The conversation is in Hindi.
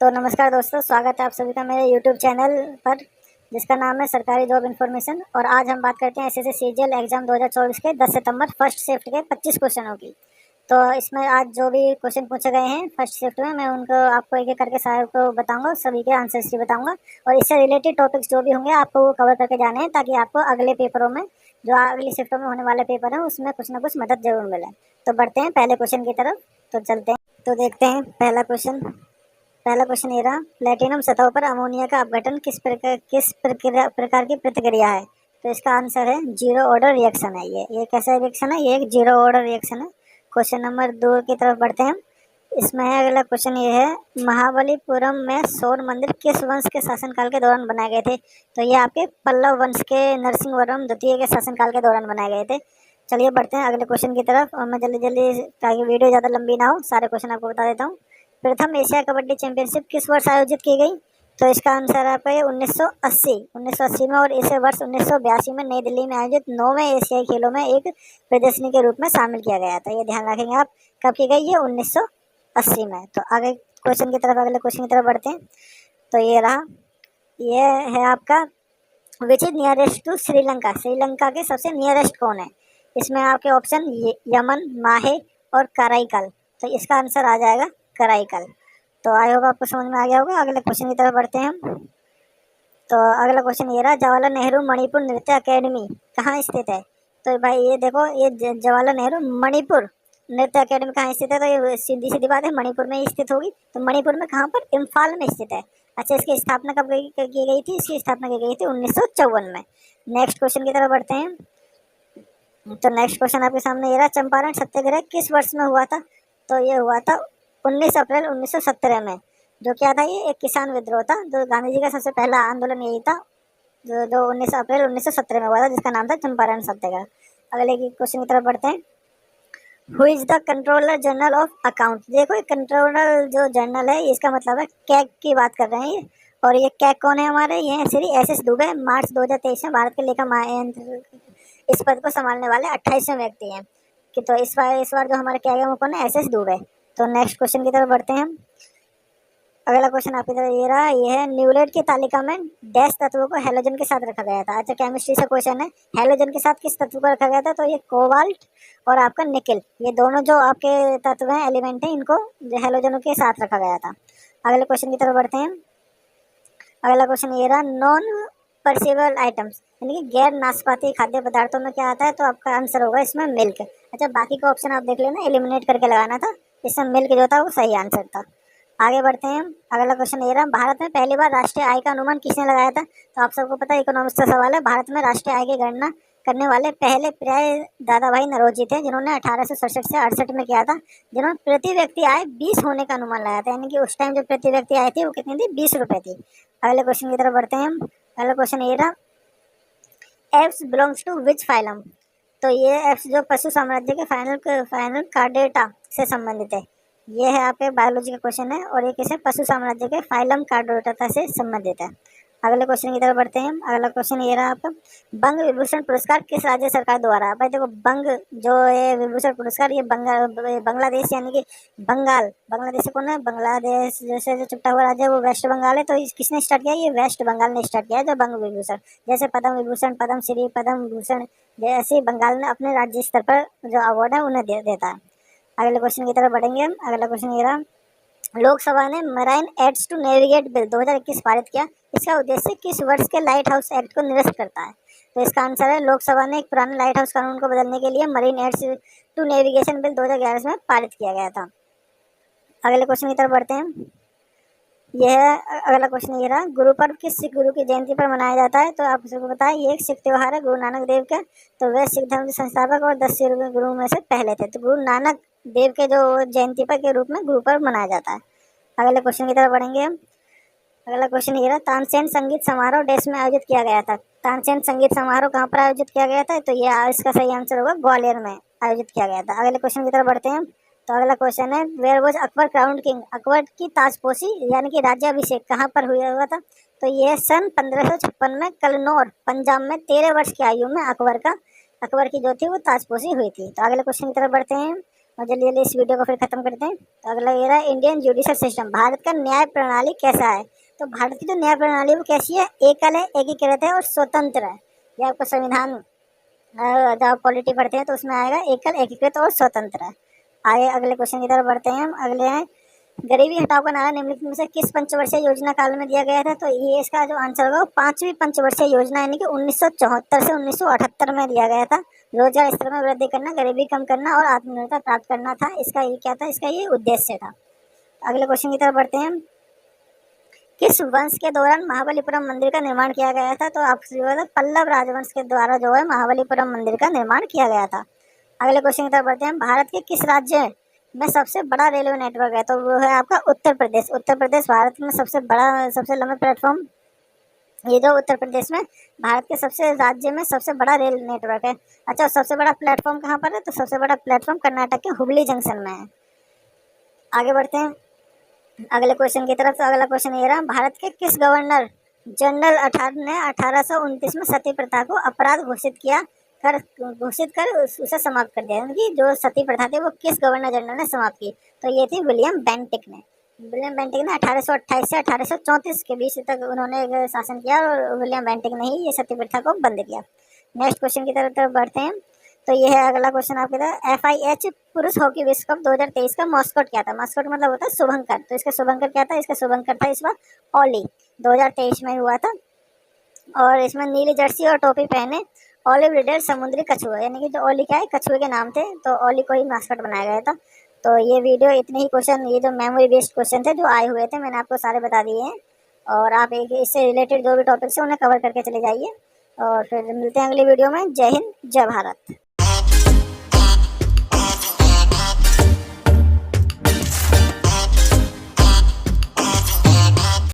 तो नमस्कार दोस्तों, स्वागत है आप सभी का मेरे यूट्यूब चैनल पर, जिसका नाम है सरकारी जॉब इन्फॉर्मेशन। और आज हम बात करते हैं एसएससी सीजीएल एग्जाम 2024 के 10 सितंबर फर्स्ट शिफ्ट के 25 क्वेश्चनों की। तो इसमें आज जो भी क्वेश्चन पूछे गए हैं फर्स्ट शिफ्ट में, मैं उनको आपको एक एक करके सारे को बताऊंगा, सभी के आंसर्स भी बताऊंगा। और इससे रिलेटेड टॉपिक्स जो भी होंगे आपको वो कवर करके जाने हैं, ताकि आपको अगले पेपरों में, जो अगली शिफ्टों में होने वाले पेपर हैं, उसमें कुछ ना कुछ मदद जरूर मिले। तो बढ़ते हैं पहले क्वेश्चन की तरफ। तो चलते हैं, तो देखते हैं पहला क्वेश्चन ये रहा। प्लेटिनम सतह पर अमोनिया का अपघटन किस प्रकार की प्रतिक्रिया है? तो इसका आंसर है जीरो ऑर्डर रिएक्शन है। ये कैसा रिएक्शन है? ये एक जीरो ऑर्डर रिएक्शन है। क्वेश्चन नंबर 2 की तरफ बढ़ते हैं। इसमें अगला क्वेश्चन ये है, महाबलीपुरम में सौर मंदिर किस वंश के शासनकाल के दौरान बनाए गए थे? तो ये आपके पल्लव वंश के नरसिंहवर्मन द्वितीय के शासनकाल के दौरान बनाए गए थे। चलिए बढ़ते हैं अगले क्वेश्चन की तरफ। और मैं जल्दी ताकि वीडियो ज़्यादा लंबी ना हो, सारे क्वेश्चन आपको बता देता हूँ। प्रथम एशिया कबड्डी चैंपियनशिप किस वर्ष आयोजित की गई? तो इसका आंसर आपका है 1980 में। और इसे वर्ष 1982 में नई दिल्ली में आयोजित 9वें एशियाई खेलों में एक प्रदर्शनी के रूप में शामिल किया गया था। ये ध्यान रखेंगे आप, कब की गई? ये 1980 में। तो अगले क्वेश्चन की तरफ बढ़ते हैं। तो ये रहा, ये है आपका which is nearest to Sri Lanka. Sri Lanka के सबसे नियरेस्ट कौन है? इसमें आपके ऑप्शन यमन, माहे और कराईकल। तो इसका आंसर आ जाएगा कराईकल। तो आई होप आपको समझ में आ गया होगा। अगले क्वेश्चन की तरफ बढ़ते हैं हम। तो अगला क्वेश्चन ये रहा, जवाहरलाल नेहरू मणिपुर नृत्य अकेडमी कहाँ स्थित है? तो भाई ये देखो, ये जवाहरलाल नेहरू मणिपुर नृत्य अकेडमी कहाँ स्थित है? तो ये सीधी सीधी बात है, मणिपुर में ही स्थित होगी। तो मणिपुर में कहाँ पर? इम्फाल में स्थित है। अच्छा, इसकी स्थापना कब की गई थी? इसकी स्थापना की गई थी 1954 में। नेक्स्ट क्वेश्चन की तरफ बढ़ते हैं। तो नेक्स्ट क्वेश्चन आपके सामने ये रहा, चंपारण सत्याग्रह किस वर्ष में हुआ था? तो ये हुआ था 19 अप्रैल 1917 में। जो क्या था? ये एक किसान विद्रोह था। जो गांधी जी का सबसे पहला आंदोलन यही था, जो 19 अप्रैल 1917 में हुआ था, जिसका नाम था चंपारण सत्याग्रह। अगले की क्वेश्चन की तरफ बढ़ते हैं। Who is the controller general of account? देखो, ये कंट्रोलर जो जनरल है, इसका मतलब है कैग की बात कर रहे हैं ये। और ये कैग कौन है हमारे? ये है श्री एस एस दुबे। मार्च 2023 में भारत के लेखा महायंत्र इस पद को संभालने वाले 28वें व्यक्ति हैं। कि तो इस बार जो हमारे कैग है वो कौन है? S S Dubey. तो नेक्स्ट क्वेश्चन की तरफ बढ़ते हैं। अगला क्वेश्चन आपकी तरफ ये रहा, ये है, न्यूलेट की तालिका में डैश तत्वों को हेलोजन के साथ रखा गया था। अच्छा, केमिस्ट्री से क्वेश्चन है, हेलोजन के साथ किस तत्व को रखा गया था? तो ये कोबाल्ट और आपका निकेल, ये दोनों जो आपके तत्व हैं, एलिमेंट हैं, इनको हेलोजनों के साथ रखा गया था। अगले क्वेश्चन की तरफ बढ़ते हैं। अगला क्वेश्चन ये रहा, नॉन परसेबल आइटम्स यानी कि गैर नाशपाती खाद्य पदार्थों में क्या आता है? तो आपका आंसर होगा इसमें मिल्क। अच्छा, बाकी का ऑप्शन आप देख लेना, एलिमिनेट करके लगाना था। इसमें मिल्क जो था वो सही आंसर था। आगे बढ़ते हैं। अगला क्वेश्चन ये रहा, भारत में पहली बार राष्ट्रीय आय का अनुमान किसने लगाया था? तो आप सबको पता है, इकोनॉमिक्स का सवाल है। भारत में राष्ट्रीय आय की गणना करने वाले पहले प्राय दादा भाई नौरोजी थे, जिन्होंने 1867 से 68 में किया था, जिन्होंने प्रति व्यक्ति आय 20 होने का अनुमान लगाया था। यानी कि उस टाइम जो प्रति व्यक्ति आय थी वो कितनी थी? 20 रुपए थी। अगले क्वेश्चन की तरफ बढ़ते हैं। अगला क्वेश्चन ये रहा, apes belongs to which phylum? तो ये एप्स जो पशु साम्राज्य के फाइनल कार्डेटा से संबंधित है। ये है आपके बायोलॉजी का क्वेश्चन है, और ये किसे? पशु साम्राज्य के फाइलम कार्डेटा से संबंधित है। अगले क्वेश्चन की तरफ बढ़ते हैं। अगला क्वेश्चन ये रहा आपका, बंग विभूषण पुरस्कार किस राज्य सरकार द्वारा? भाई देखो, बंग जो है विभूषण पुरस्कार, ये बांग्लादेश यानी कि बांग्लादेश से कौन है? बांग्लादेश जैसे जो छुट्टा हुआ राज्य है वो वेस्ट बंगाल है। तो किसने स्टार्ट किया? ये वेस्ट बंगाल ने स्टार्ट किया है, जो बंग विभूषण। जैसे पद्म विभूषण, पद्म श्री, पद्म भूषण, जैसे बंगाल ने अपने राज्य स्तर पर जो अवार्ड है उन्हें देता है। अगले क्वेश्चन की तरफ बढ़ेंगे हम। अगला क्वेश्चन ये रहा, लोकसभा ने marine aids to navigate bill 2021 पारित किया। इसका उद्देश्य किस वर्ष के लाइट हाउस एक्ट को निरस्त करता है? तो इसका आंसर है, लोकसभा ने एक पुराने लाइट हाउस कानून को बदलने के लिए marine aids to navigation bill 2011 में पारित किया गया था। अगले क्वेश्चन की तरफ बढ़ते हैं। यह अगला क्वेश्चन ये रहा, गुरु पर्व किस सिख गुरु की जयंती पर मनाया जाता है? तो आप सबको पता है, ये एक सिख त्योहार है गुरु नानक देव का। तो वे सिख धर्म के संस्थापक और 10 गुरु में से पहले थे। तो गुरु नानक देव के जो जयंती पर के रूप में गुरु पर्व मनाया जाता है। अगले क्वेश्चन की तरफ बढ़ेंगे हम। अगला क्वेश्चन ये रहा, तानसेन संगीत समारोह देश में आयोजित किया गया था। तानसेन संगीत समारोह कहाँ पर आयोजित किया गया था? तो ये इसका सही आंसर होगा ग्वालियर में आयोजित किया गया था। अगले क्वेश्चन की तरफ बढ़ते हैं। तो अगला क्वेश्चन है, where was Akbar crown king? Akbar की ताजपोशी यानी कि राज्याभिषेक कहाँ पर हुआ था? तो ये सन 1556 में कलनौर पंजाब में 13 वर्ष की आयु में अकबर की जो थी वो ताजपोशी हुई थी। तो अगले क्वेश्चन की तरफ बढ़ते हैं। और जल्दी जल्दी इस वीडियो को फिर ख़त्म करते हैं। तो अगला ये रहा इंडियन जुडिशल सिस्टम, भारत का न्याय प्रणाली कैसा है। तो भारत की जो न्याय प्रणाली है वो कैसी है, एकल है, एकीकृत है और स्वतंत्र है। ये आपको संविधान जब आप पॉलिटी पढ़ते हैं तो उसमें आएगा एकल, एकीकृत और स्वतंत्र है। आगे अगले क्वेश्चन की तरफ बढ़ते हैं हम। अगले हैं गरीबी हटाओ का नारा निम्नलिखित में से किस पंचवर्षीय योजना काल में दिया गया था। तो ये इसका जो आंसर होगा 5वीं पंचवर्षीय योजना यानी कि 1974 से 1978 में दिया गया था। रोजगार स्तर में वृद्धि करना, गरीबी कम करना और आत्मनिर्भरता प्राप्त करना था इसका। ये क्या था, इसका ये उद्देश्य था। अगले क्वेश्चन की तरफ बढ़ते हैं। किस वंश के दौरान महाबलीपुरम मंदिर का निर्माण किया गया था। तो आपसे जो है पल्लव राजवंश के द्वारा जो है महाबलीपुरम मंदिर का निर्माण किया गया था। अगले क्वेश्चन की तरफ बढ़ते हैं। भारत के किस राज्य में सबसे बड़ा रेलवे नेटवर्क है। तो वो है आपका उत्तर प्रदेश। उत्तर प्रदेश भारत में सबसे बड़ा, सबसे लंबा प्लेटफॉर्म, ये जो उत्तर प्रदेश में भारत के सबसे राज्य में सबसे बड़ा रेल नेटवर्क है। अच्छा, सबसे बड़ा प्लेटफॉर्म कहाँ पर है। तो सबसे बड़ा प्लेटफॉर्म कर्नाटक के हुबली जंक्शन में है। आगे बढ़ते हैं अगले क्वेश्चन की तरफ। तो अगला क्वेश्चन ये रहा, भारत के किस गवर्नर जनरल ने 1829 में सती प्रथा को अपराध घोषित कर उसे समाप्त कर दिया। यानी जो सती प्रथा थी वो किस गवर्नर जनरल ने समाप्त की। तो ये थी विलियम बेंटिक ने। विलियम बेंटिक ने 1828 से 1834 के बीच तक उन्होंने शासन किया और विलियम बेंटिक ने ही ये सती प्रथा को बंद किया। नेक्स्ट क्वेश्चन की तरफ बढ़ते हैं। तो ये है अगला क्वेश्चन आपके तरफ। FIH पुरुष हॉकी विश्व कप 2023 का मॉस्कॉट क्या था। मॉस्कॉट मतलब होता है शुभंकर। तो इसका शुभंकर क्या था, इसका शुभंकर था इस बार ओली। 2023 में हुआ था और इसमें नीली जर्सी और टोपी पहने ऑलिव रिडल समुद्री कछुआ, यानी कि जो ओली क्या है, कछुए के नाम थे, तो ओली को ही मॉस्कॉट बनाया गया था। तो ये वीडियो इतने ही क्वेश्चन, ये जो मेमोरी बेस्ड क्वेश्चन थे जो आए हुए थे, मैंने आपको सारे बता दिए हैं। और आप एक इससे रिलेटेड जो भी टॉपिक्स है उन्हें कवर करके चले जाइए। और फिर मिलते हैं अगली वीडियो में। जय हिंद, जय भारत।